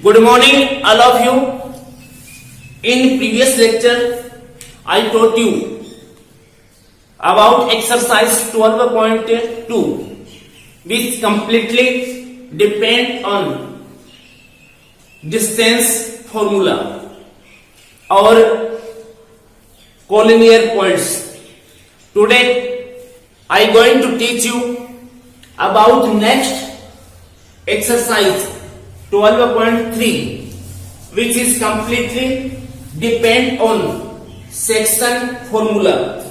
Good morning, all of you. In previous lecture, I taught you about exercise 12.2, which completely depend on distance formula or collinear points. Today, I going to teach you about next exercise 12.3, which is completely depend on section formula,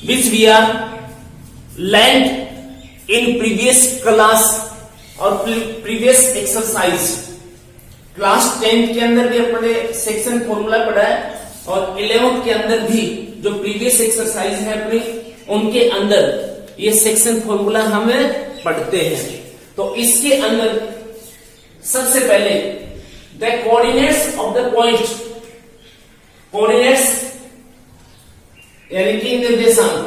which we are learned in previous class और previous exercise. Class 10 के अंदर भी अपने section formula पढ़ा है और 11th के अंदर भी जो प्रीवियस एक्सरसाइज है अपनी उनके अंदर ये सेक्शन फॉर्मूला हम पढ़ते हैं. तो इसके अंदर सबसे पहले the coordinates of the point, coordinates यानी कि निर्देशांक,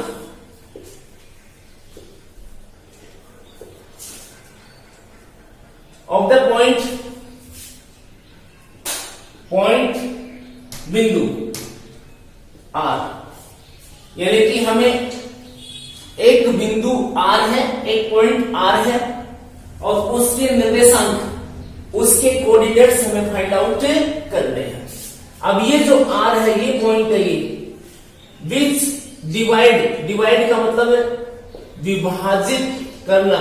ऑफ द पॉइंट बिंदु आर, यानी कि हमें एक बिंदु आर है, एक पॉइंट आर है और उसके निर्देशांक, उसके कोऑर्डिनेट्स हमें फाइंड आउट करने हैं. अब ये जो आर है, ये पॉइंट है, ये विच डिवाइड का मतलब है विभाजित करना,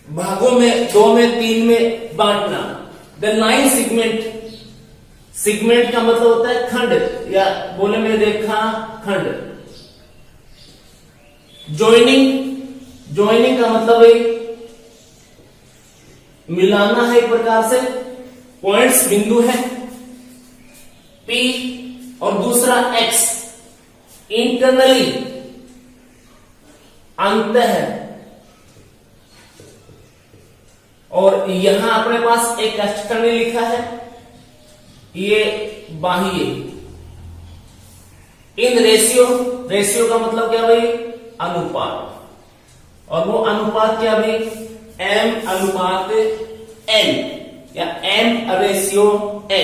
भागों में, 2 में, 3 में बांटना. द लाइन सेगमेंट का मतलब होता है खंड या बोले में रेखा खंड. ज्वाइनिंग का मतलब है मिलाना है, एक प्रकार से. पॉइंट्स बिंदु है P और दूसरा X, इंटरनली अंत है. और यहां अपने पास एक एक्सटर्नली लिखा है, ये बाह्य. इन रेशियो का मतलब क्या भाई? अनुपात. और वो अनुपात क्या भाई? M अनुपात N या M/N.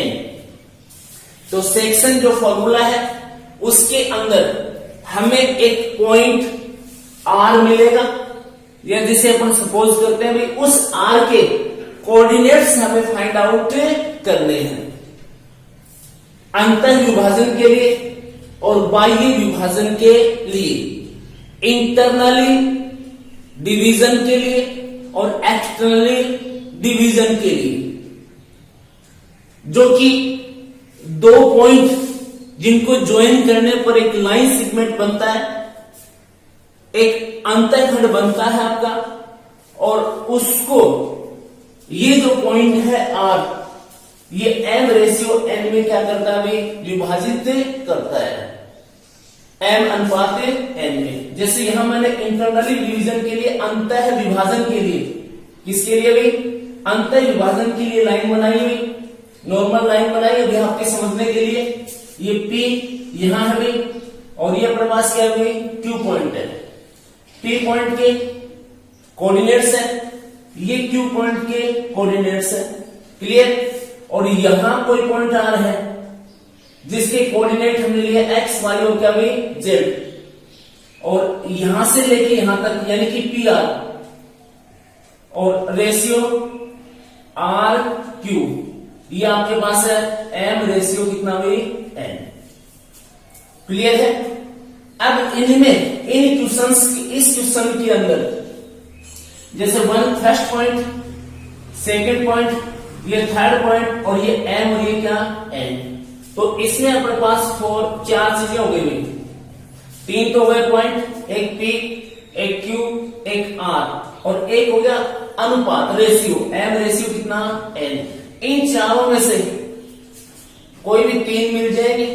तो सेक्शन जो फॉर्मूला है उसके अंदर हमें एक पॉइंट R मिलेगा, या जिसे अपन सपोज करते हैं भाई उस R के कोऑर्डिनेट्स हमें फाइंड आउट करने हैं अंतर विभाजन के लिए और बाह्य विभाजन के लिए, इंटरनली डिवीजन के लिए और एक्सटर्नली डिवीजन के लिए. जो कि 2 पॉइंट जिनको ज्वाइन करने पर एक लाइन सेगमेंट बनता है, एक अंतःखंड बनता है आपका, और उसको ये जो पॉइंट है R, ये M/N में क्या करता है भाई? विभाजित करता है M/N में. जैसे यहां मैंने इंटरनली डिवीजन के लिए, अंतः विभाजन के लिए, किसके लिए भाई? अंतः विभाजन के लिए लाइन बनाई हुई, नॉर्मल लाइन बनाई अभी आपके समझने के लिए. ये P यहां है भाई और ये अपने पास क्या है भाई? Q पॉइंट है. P पॉइंट के कोऑर्डिनेट्स है, ये Q पॉइंट के कोऑर्डिनेट्स है. क्लियर? और यहां कोई पॉइंट R है जिसके कोऑर्डिनेट हमने लिए X, Y और क्या भाई? Z. और यहां से लेके यहां तक यानी कि PR, और रेशियो RQ, ये आपके पास है M/N कितना भाई? N. क्लियर है? अब इनमें, इन क्वेश्चंस, इस क्वेश्चन के अंदर जैसे फर्स्ट पॉइंट, सेकंड पॉइंट, ये थर्ड पॉइंट और ये M और ये क्या? N. तो इसमें अपने पास 4 चीजें हो गई भाई. 3 तो हो गए पॉइंट, एक P, एक Q, एक R और एक हो गया अनुपात, रेशियो M/N कितना? N. इन चारों में से कोई भी 3 मिल जाएगी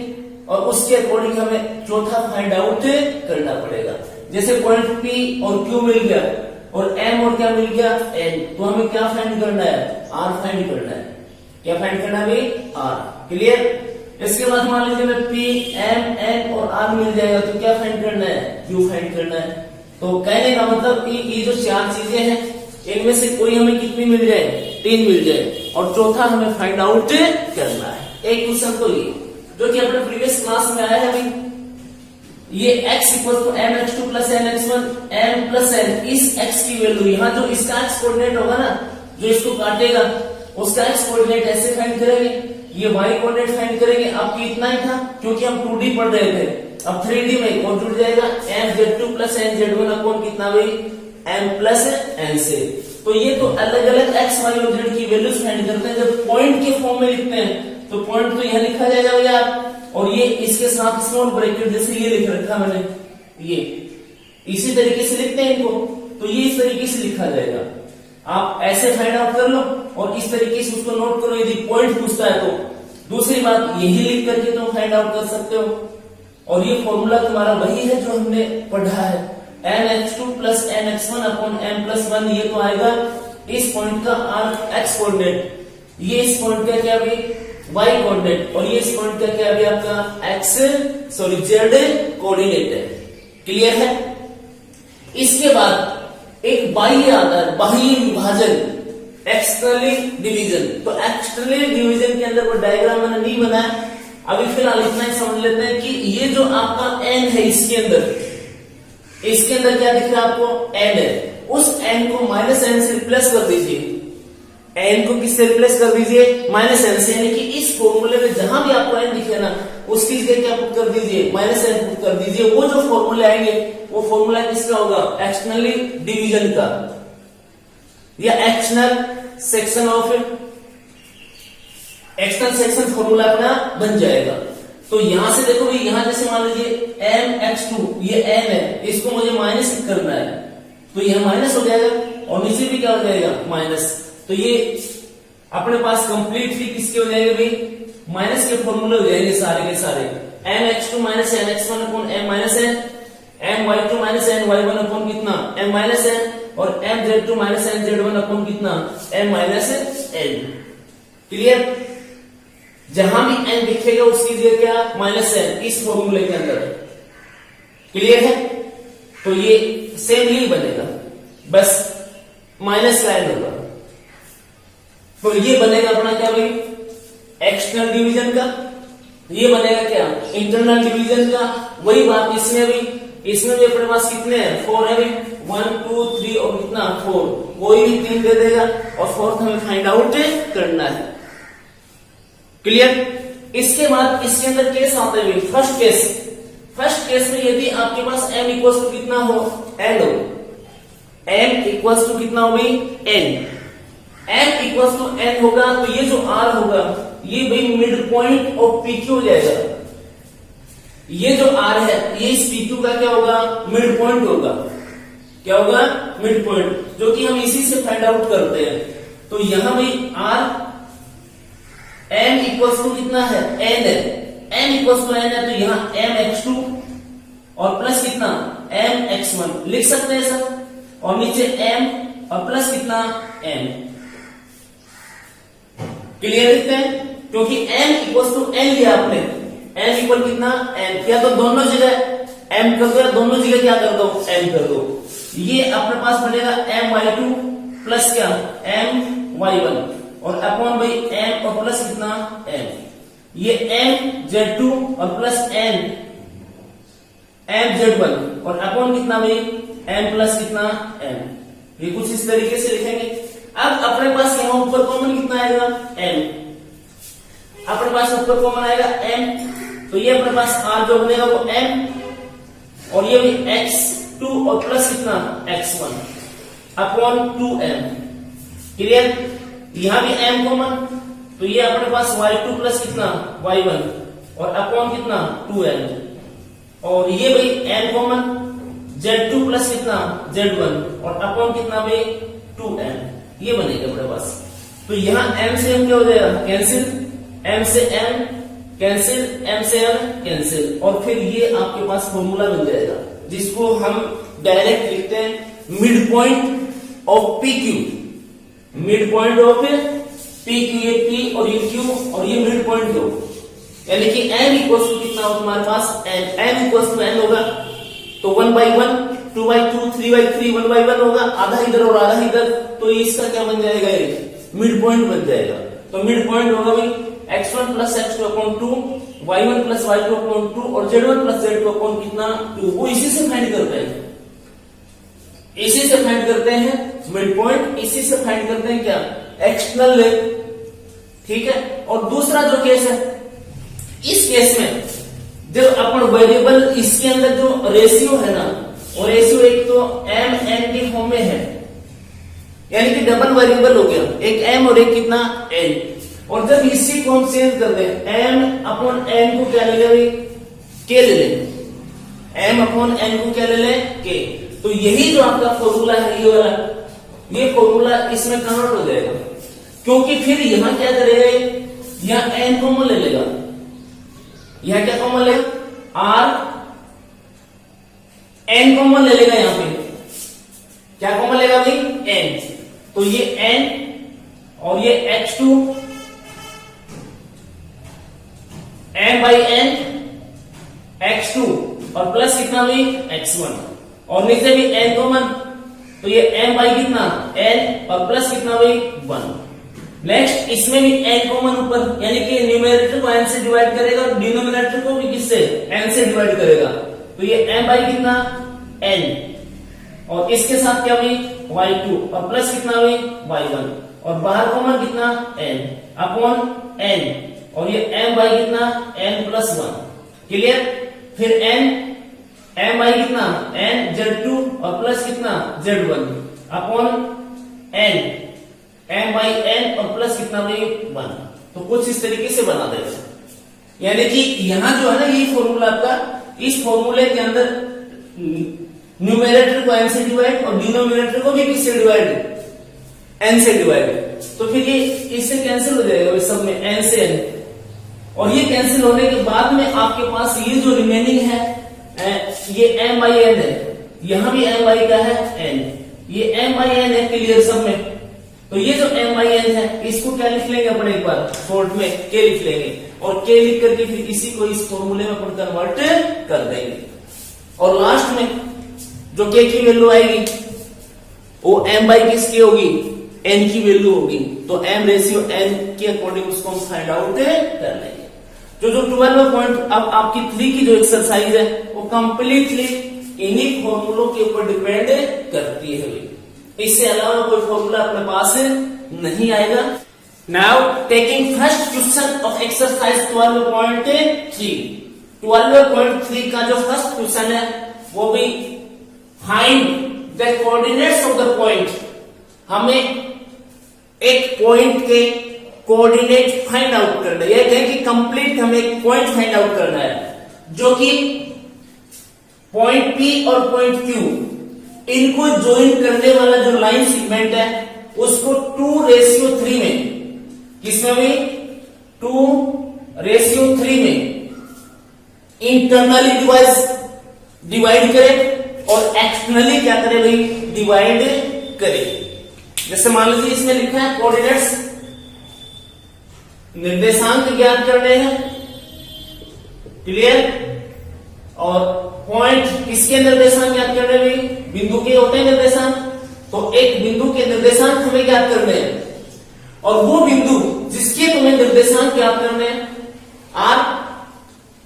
और उसके अकॉर्डिंग हमें चौथा फाइंड आउट करना पड़ेगा. जैसे पॉइंट P और Q मिल गया और M और क्या मिल गया? N. तो हमें क्या फाइंड करना है? R फाइंड करना है. क्या फाइंड करना है भाई? R. क्लियर? इसके बाद मान लीजिए मैं P, M, N और R मिल जाएगा तो क्या फाइंड करना है? Q फाइंड करना है. तो कहने का मतलब कि ये जो 4 चीजें हैं इनमें से कोई हमें कितनी मिल जाए, 3 मिल जाए, और चौथा हमें फाइंड आउट करना है। एक क्वेश्चन तो ये जो कि अपने प्रीवियस क्लास में आया है अभी, ये x equal to m x2 plus n x1 m plus n, इस x की वैल्यू यहाँ जो इसका x कोऑर्डिनेट होगा ना, जो इसको काटेगा उसका x कोऑर्डिनेट ऐसे फाइंड करेंगे, ये y कोऑर्डिनेट फाइंड करेंगे। आपकी इतना ही था क्योंकि हम 2D पढ़ रहे थे, अब 3D में कौन जुड़ जाएगा, m z2 plus n z1 upon कितना भाई m प्लस n से। तो ये तो अलग अलग x y और z की वैल्यूज फाइंड करते हैं। जब पॉइंट के फॉर्म में लिखते हैं तो पॉइंट तो यहाँ लिखा जाएगा भैया, और ये इसके साथ स्मॉल ब्रैकेट जैसे ये लिख रखा मैंने, ये इसी तरीके से लिखते हैं इनको, तो ये इस तरीके से लिखा जाएगा। आप ऐसे फाइंड आउट कर लो और इस तरीके से उसको नोट करो, यदि पॉइंट पूछता है तो। दूसरी बात, यही लिख करके तुम फाइंड आउट कर सकते हो, और ये फॉर्मूला तुम्हारा वही है जो हमने पढ़ा है, n x2 plus n x1 upon m plus 1। ये तो आएगा इस पॉइंट का x कोऑर्डिनेट, ये इस पॉइंट का क्या भी y कोऑर्डिनेट, और ये इस पॉइंट का क्या भी आपका z कोऑर्डिनेट है। क्लियर है? इसके बाद एक बाह्य आता है, बाह्य विभाजन, एक्सटर्नली डिवीजन। तो एक्सटर्नली डिवीजन के अंदर वो डायग्राम मैंने नहीं बनाया, अभी फिलहाल इतना ही समझ लेते हैं कि ये जो आपका n है, इसके अंदर क्या दिख रहा है आपको, n है। उस n को माइनस n से रिप्लेस कर दीजिए, n को किससे रिप्लेस कर दीजिए, माइनस n से, यानी कि इस फॉर्मूले में जहां भी आपको n दिखे ना, उसकी जगह क्या पुट कर दीजिए, माइनस n पुट कर दीजिए। वो जो फॉर्मूले आएंगे वो फॉर्मूला किसका होगा, एक्सटर्नली डिवीजन का, या external section of, external section formula अपना बन जाएगा। तो यहां से देखो भाई, यहां जैसे मान लीजिए m x2 ये n है, इसको मुझे माइनस करना है, तो यह माइनस हो जाएगा, और नीचे भी क्या हो जाएगा, माइनस। तो ये अपने पास कंप्लीटली किसके हो जाएंगे भाई, माइनस के फॉर्मूले हो जाएंगे सारे के सारे। m x2 minus n x1 upon m minus n, m y2 minus n y1 upon कितना, m माइनस n, और m z2 minus n z1 upon कितना, m माइनस n। क्लियर? जहां भी n दिखेगा उसकी जगह क्या, माइनस n, इस फॉर्मूले के अंदर। क्लियर है? तो ये सेम ही बनेगा, बस माइनस का n होगा। तो ये बनेगा अपना क्या भाई, एक्सटर्नल डिवीजन का, ये बनेगा क्या, इंटरनल डिवीजन का। वही बात इसमें भी, इसमें भी अपने पास कितने हैं, 4 है भाई, 1 2 3 और कितना 4, कोई भी 3 दे देगा, और फोर्थ हमें फाइंड आउट करना है। क्लियर? इसके बाद इसके अंदर केस आते हैं, फर्स्ट केस में यदि आपके पास m इक्वल्स टू कितना हो, n हो, m इक्वल्स टू कितना हो भाई, n, m equals to n होगा, तो ये जो r होगा ये भाई मिड पॉइंट ऑफ PQ हो जाएगा। ये जो r है ये इस PQ का क्या होगा, मिड पॉइंट होगा। क्या होगा, मिड पॉइंट, जो कि हम इसी से फाइंड आउट करते हैं। तो यहां भाई r m इक्वल्स टू कितना है, n है, m इक्वल्स टू n है, तो यहां m x2 और प्लस कितना, m x1 लिख सकते हैं सर, और नीचे m और प्लस कितना, m। क्लियर लिखते हैं, क्योंकि m इक्वल्स टू n लिया आपने, m इक्वल कितना, n, या तो दोनों जगह m कर दो, या दोनों जगह क्या कर दो, m कर दो। ये अपने पास बनेगा m y2 प्लस क्या, m y1, और अपॉन भाई m और प्लस कितना, m। ये m z2 और प्लस m z1, और अपॉन कितना भाई, m प्लस कितना, m। ये कुछ इस तरीके से लिखेंगे। अब अपने पास यहां ऊपर कॉमन कितना आएगा, m, अपने पास ऊपर कॉमन आएगा m, तो ये अपने पास r जो बनेगा वो m, और ये भी x2 और प्लस कितना, x1 अपॉन 2m। क्लियर? यहां भी m कॉमन, तो ये अपने पास y2 प्लस कितना, y1, और अपॉन कितना, 2m, और ये भाई m कॉमन, z2 प्लस कितना, z1, और अपॉन कितना भाई, 2m। ये बनेगा अपने पास। तो यहां m से m क्या हो जाएगा, कैंसिल, m से m कैंसिल, m से m कैंसिल, और फिर ये आपके पास फॉर्मूला बन जाएगा, जिसको हम डायरेक्ट लिखते हैं mid point of PQ, mid point of PQ, ये P और ये Q, और ये मिड पॉइंट हो, यानी कि m इक्वल्स टू कितना हो तुम्हारे पास, m इक्वल्स टू n होगा, तो 1/1 2/2, 3/3, 1/1 होगा, आधा इधर और आधा इधर, तो इसका क्या बन जाएगा, मिड पॉइंट बन जाएगा। तो मिड पॉइंट होगा भाई x1 plus x2 upon 2, y1 plus y2 upon 2 और z1 प्लस z2 अपॉन कितना 2। वो इसी से फाइंड करते हैं, इसी से फाइंड करते हैं मिड पॉइंट, इसी से फाइंड करते हैं क्या, एक्सटर्नल लेंथ। ठीक है। और दूसरा जो केस है, इस केस में जो अपन वेरिएबल इसके अंदर जो रेशियो है ना, वो रेशियो एक तो m n के फॉर्म में है, यानी कि डबल वेरिएबल हो गया, एक m और एक कितना n। और जब इसी को हम चेंज कर दें, m अपॉन n को क्या ले ले, k ले लें, m अपॉन n को क्या ले लें, k। तो यही जो आपका फॉर्मूला है ये वाला, ये फॉर्मूला इसमें कन्वर्ट हो जाएगा, क्योंकि फिर यहां क्या करेगा, यहां n कॉमन ले लेगा, यहां क्या कॉमन लेगा, r n कॉमन ले लेगा, यहां पे क्या कॉमन लेगा भाई, n। तो ये n और ये x2 m by n x2 और प्लस कितना भाई x1 और नीचे भी n कॉमन, तो ये m बाई कितना n और प्लस कितना भाई 1। नेक्स्ट इसमें भी n कॉमन ऊपर, यानी कि न्यूमरेटर को n से डिवाइड करेगा और डिनोमिनेटर को भी किससे, n से डिवाइड करेगा। तो ये m बाई कितना n और इसके साथ क्या भाई y2 और प्लस कितना भाई y1 और बाहर कॉमन कितना n अपॉन n और ये m बाई कितना n प्लस 1। क्लियर। फिर n m बाई कितना n z2 और प्लस कितना z1 upon n m by n और प्लस कितना भाई 1। तो कुछ इस तरीके से बना देगा, यानी कि यहां जो है ना ये फॉर्मूला आपका, इस फॉर्मूले के अंदर न्यूमरेटर को n से डिवाइड और डिनोमिनेटर को भी किससे डिवाइड, n से डिवाइड। तो फिर ये इससे कैंसिल हो जाएगा सब में n से n, और ये कैंसिल होने के बाद में आपके पास ये जो रिमेनिंग है ये m बाई n है, यहां भी m बाई का है n, ये m बाई n है क्लियर सब में। तो ये जो m बाई n है इसको क्या लिख लेंगे अपन, एक बार शॉर्ट में k लिख लेंगे और k लिख करके फिर इसी को इस फॉर्मूले में अपन कन्वर्ट कर देंगे। और लास्ट में जो k की वैल्यू आएगी वो m बाई किसकी होगी, n की वैल्यू होगी। तो m रेशियो n के अकॉर्डिंग उसको हम फाइंड आउट कर लेंगे। जो 12 पॉइंट अब आपकी 3 की जो एक्सरसाइज है वो कंप्लीटली इन्हीं फॉर्मूलों के ऊपर डिपेंड करती है, इससे अलावा कोई फॉर्मूला अपने पास नहीं आएगा। Now taking first question of exercise 12.3, 12.3 का जो फर्स्ट क्वेश्चन है वो भी find the coordinates of the point. हमें एक पॉइंट के कोऑर्डिनेट फाइंड आउट करना है, यह कहें कि कंप्लीट हमें एक पॉइंट फाइंड आउट करना है जो कि पॉइंट P और पॉइंट Q इनको ज्वाइन करने वाला जो लाइन सेगमेंट है उसको 2:3 में, किसमें भी 2:3 में इंटरनली डिवाइड करें और एक्सटर्नली क्या करें भाई, डिवाइड करें। जैसे मान लीजिए इसमें लिखा है कोऑर्डिनेट्स, निर्देशांक ज्ञात करने हैं, क्लियर। और पॉइंट किसके निर्देशांक ज्ञात करने भाई, बिंदु के होते हैं निर्देशांक, तो एक बिंदु के निर्देशांक हमें ज्ञात करने हैं और वो बिंदु जिसके तुम्हें निर्देशांक ज्ञात करने हैं आप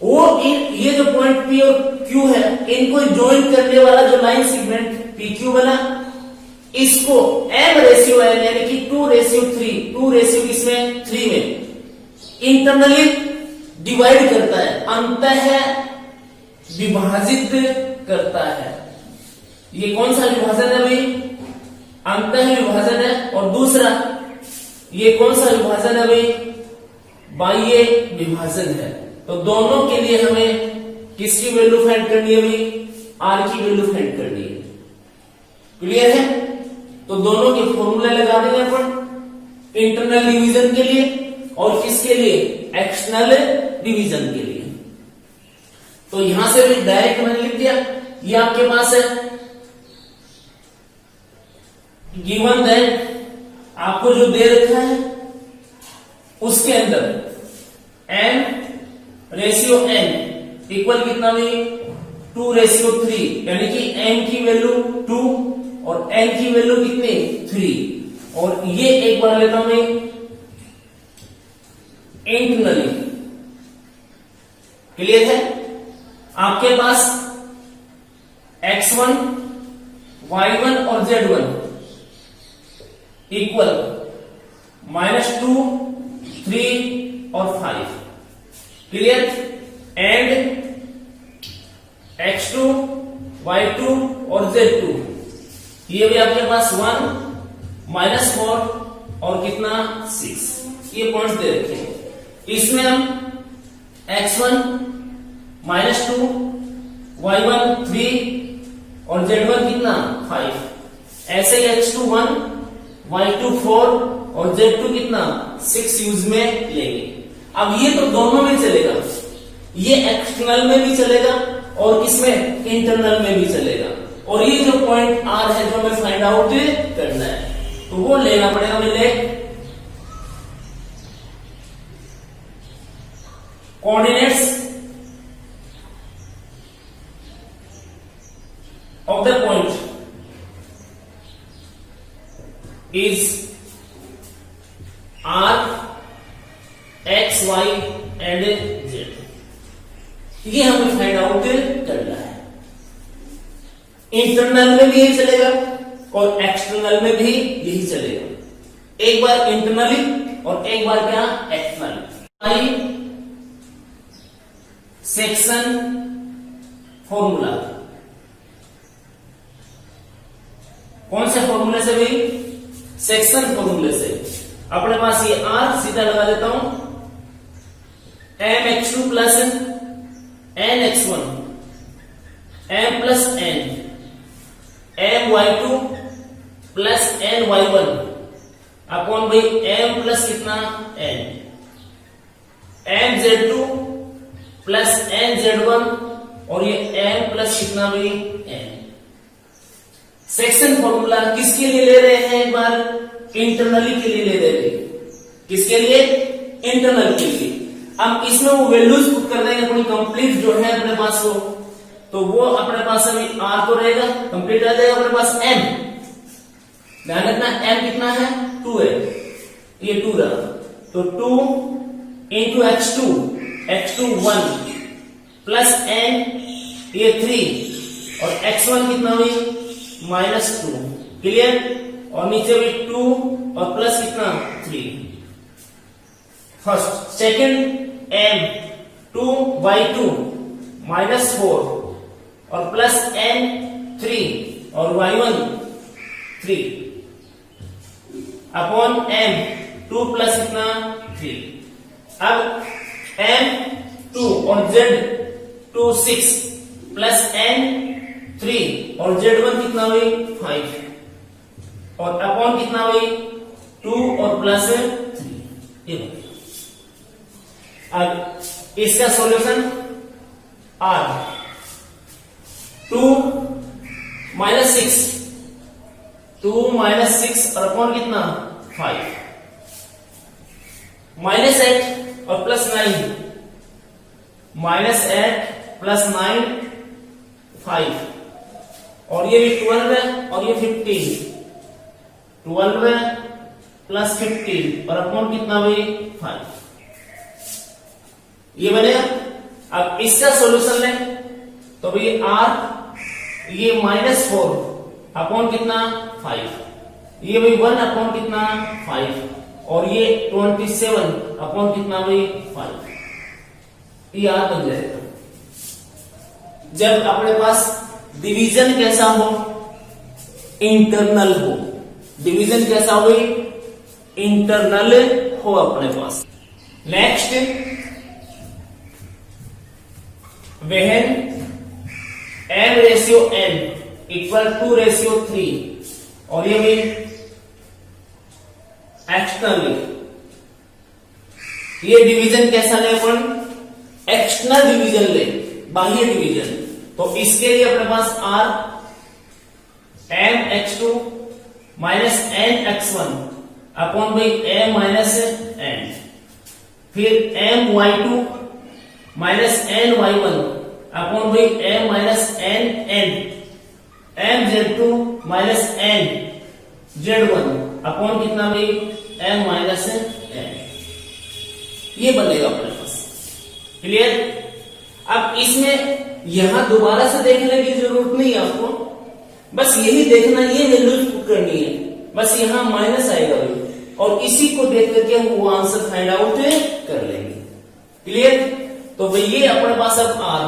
वो ये जो पॉइंट P और Q है इनको ज्वाइन करने वाला जो लाइन सेगमेंट PQ बना, इसको m रेशियो n यानी कि 2:3, 2 किसमें 3 में इंटरनली डिवाइड करता है, अंतः विभाजित करता है। ये कौन सा विभाजन है भाई, अंतः विभाजन है। और दूसरा ये कौन सा विभाजन है भाई, बाह्य विभाजन है। तो दोनों के लिए हमें किसकी वैल्यू फाइंड करनी है भाई, r की वैल्यू फाइंड करनी है, क्लियर है। तो दोनों के फॉर्मूले लगा देंगे अपन, इंटरनल डिवीजन के लिए और किसके लिए, एक्सटर्नल डिवीजन के लिए। तो यहां से भी डायरेक्ट मैंने लिख दिया, ये आपके पास है गिवन दैट, आपको जो दे रखा है उसके अंदर m रेशियो n इक्वल कितना भी 2:3, यानी कि m की वैल्यू 2 और n की वैल्यू कितनी 3। और ये एक बार लेता हूं मैं इंटरनली। क्लियर है? आपके पास x1, y1 और z1 इक्वल -2, 3 और 5। क्लियर? एंड x2, y2 और z2 ये भी आपके पास 1, -4 और कितना 6। ये पॉइंट्स दे रखे हैं। इसमें हम x1 -2, y1 3 और z1 कितना 5, ऐसे ही x2 1, y2 4 और z2 कितना 6 यूज में लेंगे। अब ये तो दोनों में चलेगा, ये एक्सटर्नल में भी चलेगा और इसमें इंटरनल में भी चलेगा। और ये जो पॉइंट R है जो हमें फाइंड आउट करना है तो वो लेना पड़ेगा मुझे coordinates of the point is R, X, Y and Z। ये हमें फाइंड आउट करना है। इंटरनल में भी यही चलेगा और एक्सटर्नल में भी यही चलेगा। एक बार इंटरनली और एक बार क्या एक्सटर्नली। सेक्शन फॉर्मूला, कौन से फॉर्मूले से भाई? सेक्शन फॉर्मूले से। अपने पास ये R सीधा लगा देता हूं, mx2 plus nx1 m plus n my2 plus ny1 upon भाई m प्लस कितना n mz2 प्लस nz1 और ये m प्लस कितना भाई n। सेक्शन फॉर्मूला किसके लिए ले रहे हैं? एक बार इंटरनली के लिए ले रहे हैं। किसके लिए? इंटरनल के लिए। हम इसमें वो वैल्यूज पुट कर देंगे अपनी कंप्लीट जो है अपने पास हो, तो वो अपने पास अभी R तो रहेगा, कंप्लीट आ जाएगा अपने पास m। ध्यान रखना m कितना है 2 है, ये 2 रहा तो 2 इंटू x2 1 प्लस n ये 3 और x1 कितना हुई -2। क्लियर? और नीचे भी 2 और प्लस कितना 3। फर्स्ट सेकंड m 2y2 -4 और प्लस n 3 और y1 3 अपॉन m 2 प्लस कितना 3। अब m 2 और z2 6 प्लस n 3 और z1 कितना हुई 5 और अपॉन कितना हुई 2 और प्लस 3। ये अब इसका सॉल्यूशन R 2 -6 और अपॉन कितना 5 -8 और प्लस 9 -8 प्लस 9 5 और ये भी 12 है और ये 15 12 प्लस 15 और अपॉन कितना भाई 5। ये बनेगा। अब इसका सॉल्यूशन लें तो भाई R ये -4 अपॉन कितना 5, ये भाई 1 अपॉन कितना 5 और ये 27 अपॉन कितना भाई 5। ये R बन जाएगा। जब अपने पास डिवीजन कैसा हो इंटरनल हो, डिवीजन कैसा हो इंटरनल हो अपने पास। नेक्स्ट when m/n इक्वल 2/3 और ये भी एक्सटर्नल, ये डिवीजन कैसा ले अपन एक्सटर्नल डिवीजन ले, बाह्य डिवीजन। तो इसके लिए अपने पास R mx2 nx1 upon by m n, फिर my2 ny1 अपॉन भाई m minus n m z2 minus n z1 upon कितना भाई m माइनस n, ये बनेगा अपने पास। क्लियर? अब इसमें यहां दोबारा से देखने की जरूरत नहीं है आपको, बस यही देखना, ये वैल्यूज पुट करनी है, बस यहां माइनस आएगा भाई, और इसी को देख करके हम वो आंसर फाइंड आउट कर लेंगे। क्लियर? तो भाई ये अपने पास अब r,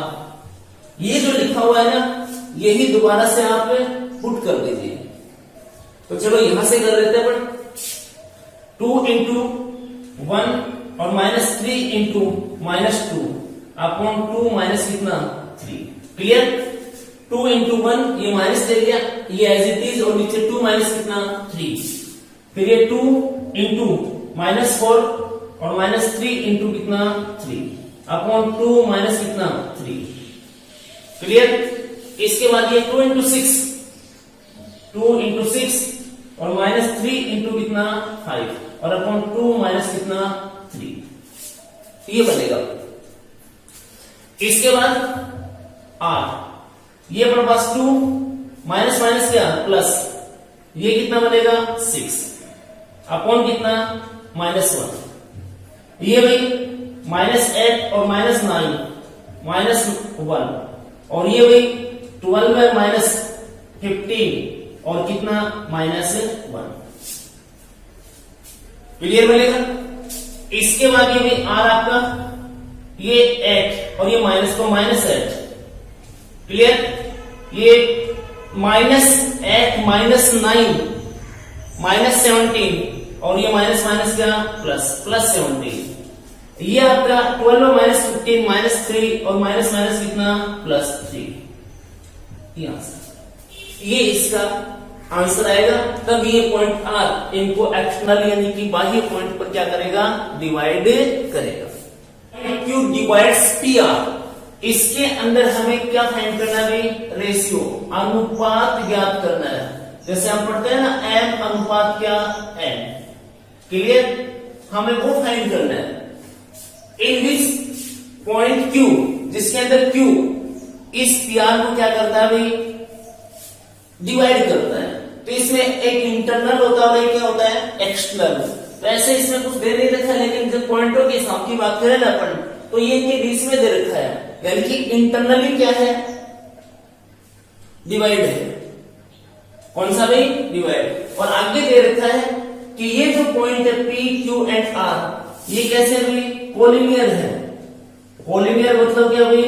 ये जो लिखा हुआ है ना, यही दोबारा से आप पुट कर दीजिए। तो चलो यहां से कर लेते हैं अपन, 2 इंटू 1 और minus 3 into minus 2 upon 2 minus कितना 3। क्लियर? 2 इंटू 1 ये माइनस दे दिया, ये एज इट इज, और नीचे 2 माइनस कितना 3, फिर ये 2 इंटू माइनस 4 और माइनस 3 इंटू कितना 3 अपॉन 2 माइनस कितना 3। क्लियर? इसके बाद ये 2 इंटू 6, 2 इंटू 6 और माइनस 3 इंटू कितना 5 और अपॉन 2 माइनस कितना 3, ये बनेगा। इसके बाद r, ये अपने पास 2 माइनस माइनस क्या प्लस, ये कितना बनेगा 6 अपॉन कितना माइनस 1, ये भाई माइनस 8 और माइनस 9 माइनस 1, और ये भाई 12 है माइनस 15 और कितना माइनस 1। क्लियर बनेगा? इसके बाद ये भी r आपका, ये 8 और ये माइनस को माइनस 8। क्लियर? ये माइनस 8 माइनस 9 माइनस 17 और ये माइनस माइनस क्या प्लस, प्लस 17। ये आपका 12 माइनस 15 माइनस 3 और माइनस माइनस कितना प्लस 3। ये आंसर, ये इसका आंसर आएगा। तब ये पॉइंट r इनको एक्सटर्नल यानी कि बाह्य पॉइंट पर क्या करेगा, डिवाइड करेगा। Q डिवाइड्स PR, इसके अंदर हमें क्या फाइंड करना है, रेशियो, अनुपात ज्ञात करना है। जैसे हम पढ़ते हैं ना m अनुपात क्या n। क्लियर? हमें वो फाइंड करना है। इन दिस पॉइंट Q, जिसके अंदर Q इस PR को क्या करता है भाई, डिवाइड करता है। तो इसमें एक इंटरनल होता है, क्या होता है एक्सटर्नल। वैसे इसमें कुछ दे नहीं रखा, लेकिन जब पॉइंटों के हिसाब की बात करें ना अपन, तो ये इनके बीच में दे रखा है, यानी कि इंटरनली क्या है, डिवाइड है। कौन सा भाई, डिवाइड। और आगे दे रखा है कि ये जो पॉइंट है P, Q एंड R, ये कैसे भाई, कोलिनियर है। कोलिनियर मतलब क्या भाई,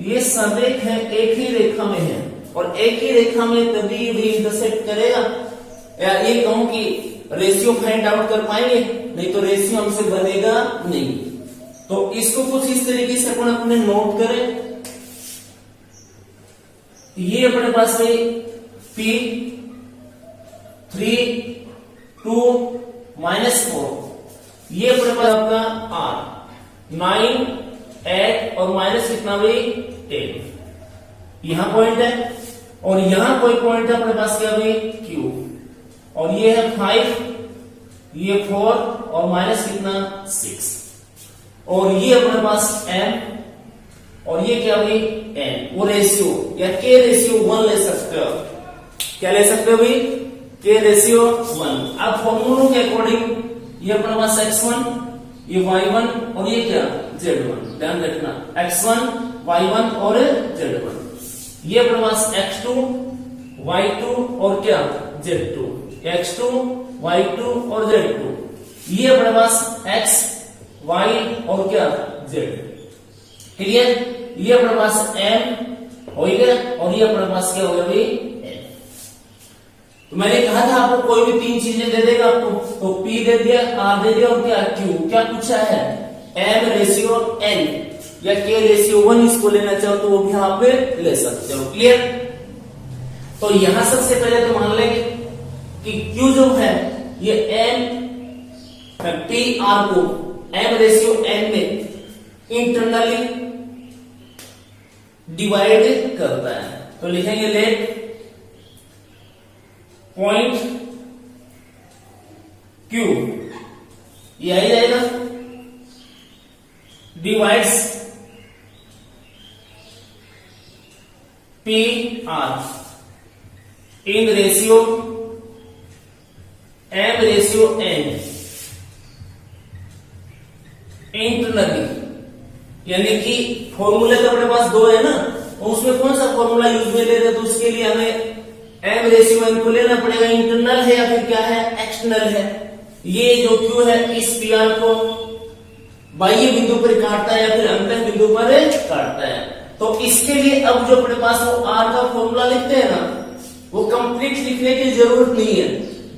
ये संरेख है, एक ही रेखा में है, और एक ही रेखा में तभी भी इंटरसेक्ट करेगा। या ये कहूं कि रेशियो फाइंड आउट कर पाएंगे, नहीं तो रेशियो हमसे बनेगा नहीं। तो इसको कुछ इस तरीके से अपन अपने नोट करें। ये अपने पास है P 3 2 -4, ये अपने पास आपका R 9 8 और माइनस कितना भाई 10। यहां पॉइंट है और यहां कोई पॉइंट है अपने पास क्या भाई Q, और ये है 5, ये 4 और माइनस कितना 6, और ये अपने पास M और ये क्या भाई N। वो रेशियो या K रेशियो 1 ले सकते हो। क्या ले सकते हो भाई, K रेशियो 1। अब फॉर्मूलों के अकॉर्डिंग ये अपने पास x1, ये y1 और ये क्या z1। ध्यान रखना x1 y1 और z1। ये अपने पास x2 y2 और क्या z2, x2 y2 और z2। ये अपने पास x y और क्या z। क्लियर? ये अपने पास m हो गया और ये अपने पास क्या हो गया भाई n। तो मैंने कहा था आपको कोई भी तीन चीजें दे देगा आपको, तो P दे दिया, R दे दिया और क्या Q। क्या पूछा है, m रेशियो n या K रेशियो 1, इसको लेना चाहो तो वो भी आप ले सकते हो। क्लियर? तो यहां सबसे पहले तो मान लेंगे कि Q जो है ये P R को m रेशियो n में इंटरनली डिवाइड करता है। तो लिखेंगे लेट पॉइंट Q, ये आ जाएगा, divides P R in ratio M ratio N internally, यानी कि फॉर्मूले तो अपने पास दो है ना, और उसमें कौन सा फॉर्मूला यूज में ले रहे, तो उसके लिए हमें एम रेशियो एन को लेना पड़ेगा। इंटरनल है या फिर क्या है, एक्सटर्नल है। ये जो क्यू है इस पी आर को बाह्य बिंदु पर काटता है या फिर अंतर बिंदु पर काटता है। तो इसके लिए अब जो अपने पास वो आर का फॉर्मूला लिखते हैं ना, वो कंप्लीट लिखने की जरूरत नहीं है।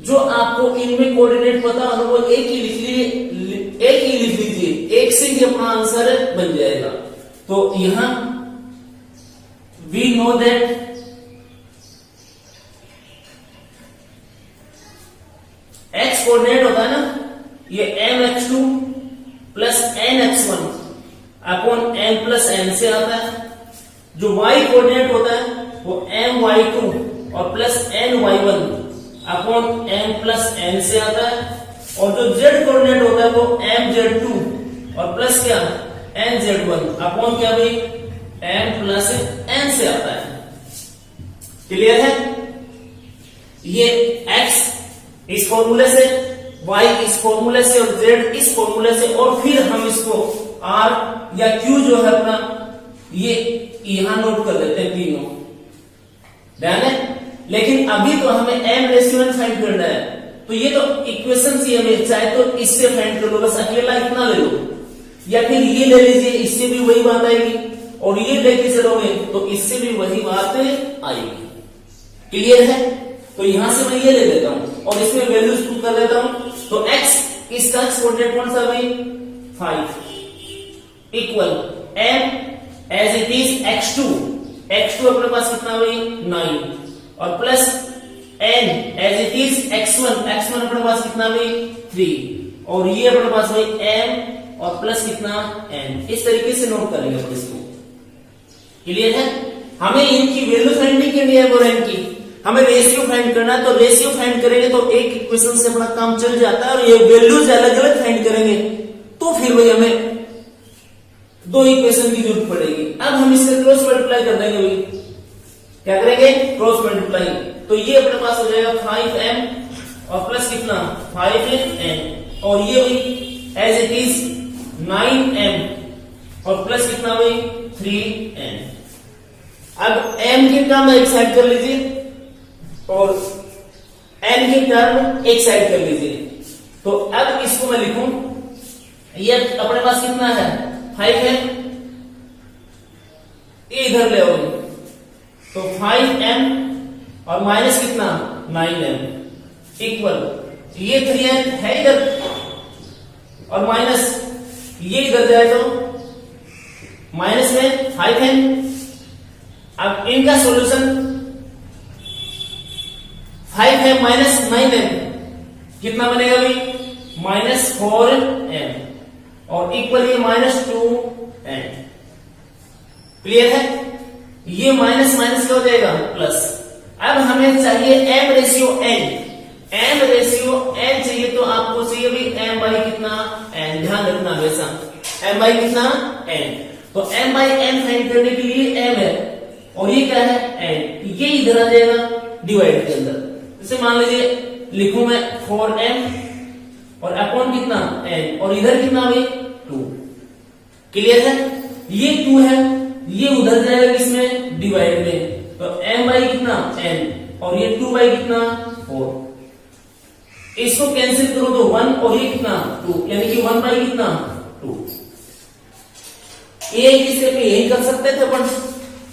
जो आपको इनमें कोऑर्डिनेट पता हो वो एक ही लिख लीजिए, एक से ही अपना आंसर बन जाएगा। तो यहां we know that x coordinate होता है ना, ये m x two plus n x one upon n plus n से आता है। जो वाई कोऑर्डिनेट होता है वो एम वाई टू और plus n y one upon n plus n से आता है। और जो जेड कोऑर्डिनेट होता है वो एम जेड टू और प्लस क्या एन जेड वन अपॉन क्या भाई एम प्लस एन से आता है। क्लियर है? ये एक्स इस फॉर्मूले से, y इस फॉर्मूले से और z इस फॉर्मूले से, और फिर हम इसको r या q जो है अपना ये यहां नोट कर देते हैं तीनों, ध्यान है। लेकिन अभी तो हमें m रेशियो एन फाइंड करना है, तो ये तो इक्वेशन ही हमें चाहे तो इससे फाइंड कर लो, बस अकेला इतना ले लो, या फिर ये ले लीजिए, इससे भी वही बात आएगी, और ये लेके चलोगे तो इससे भी वही बात आएगी। क्लियर है? तो यहां से मैं ये ले लेता हूं और इसमें वैल्यूज पुट कर लेता हूं। तो x इसका कोऑर्डिनेट कौन सा भाई 5 equal m as it is x2 अपने पास कितना भाई 9 और plus n as it is x1 अपने पास कितना भाई 3 और ये अपने पास भाई m और प्लस कितना n। इस तरीके से नोट करेंगे अपन इसको। क्लियर है? हमें इनकी वैल्यू फाइंड नहीं करनी है बोरेन की, हमें रेशियो फाइंड करना है। तो रेशियो फाइंड करेंगे तो एक इक्वेशन से अपना काम चल जाता है, और ये वैल्यूज अलग अलग फाइंड करेंगे तो फिर वही हमें दो इक्वेशन की जरूरत पड़ेगी। अब हम इससे क्रॉस मल्टीप्लाई कर देंगे भाई, क्या करेंगे क्रॉस मल्टीप्लाई। तो ये अपने पास हो जाएगा 5m और प्लस कितना 5n और ये भाई एज इट इज 9m और प्लस कितना भाई 3n। अब m की टर्म एक साइड कर लीजिए और n की टर्म एक साइड कर लीजिए। तो अब इसको मैं लिखूं, ये अपने पास कितना है 5 है, ये इधर ले आओगे तो 5m और माइनस कितना 9m इक्वल ये 3n है इधर और माइनस ये इधर जाए तो माइनस में 5n। अब इनका सॉल्यूशन 5 है माइनस 9m कितना बनेगा भाई -4m और इक्वल ये -2n। क्लियर है? ये माइनस माइनस क्या हो जाएगा प्लस। अब हमें चाहिए m रेशियो n चाहिए तो आपको चाहिए भाई m बाई कितना n। ध्यान रखना हमेशा m बाई कितना n। तो m बाई n फाइंड करने के लिए m है और ये क्या है n, ये इधर आ जाएगा डिवाइड के अंदर। जैसे मान लीजिए लिखूं मैं 4m और अपॉन कितना n और इधर कितना भाई 2। क्लियर है? ये 2 है, ये उधर जाएगा किसमें डिवाइड में, तो m बाई कितना n और ये 2 बाई कितना 4। इसको कैंसिल करो तो 1 और ये कितना 2, यानी कि 1 बाई कितना 2। एक इससे पे यही कर सकते थे अपन।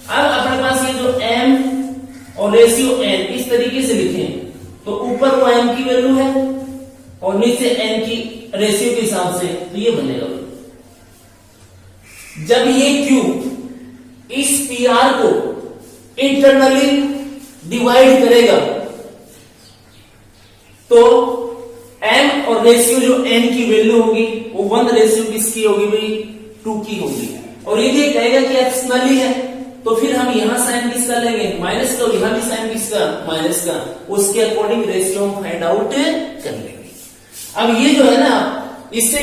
अब अपने पास ये जो m और रेशियो n इस तरीके से लिखें तो ऊपर वो m की वैल्यू है और नीचे n की रेशियो के हिसाब से, तो ये बनेगा। जब ये q इस pr को इंटरनली डिवाइड करेगा तो m और रेशियो जो n की वैल्यू होगी वो 1 रेशियो किसकी होगी भाई 2 की होगी। और ये कहेगा कि एक्सटर्नली है तो फिर हम यहां साइन किसका लेंगे माइनस का, यहां भी साइन किसका माइनस का, उसके अकॉर्डिंग रेशियो हम फाइंड आउट कर लेंगे। अब ये जो है ना इससे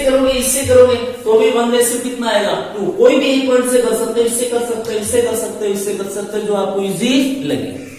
करोगे तो भी 1 कितना आएगा 2। कोई भी एक पॉइंट से कर सकते हो, इससे कर सकते हो, इससे कर सकते हो, इससे कर सकते हो, जो आपको इजी लगे।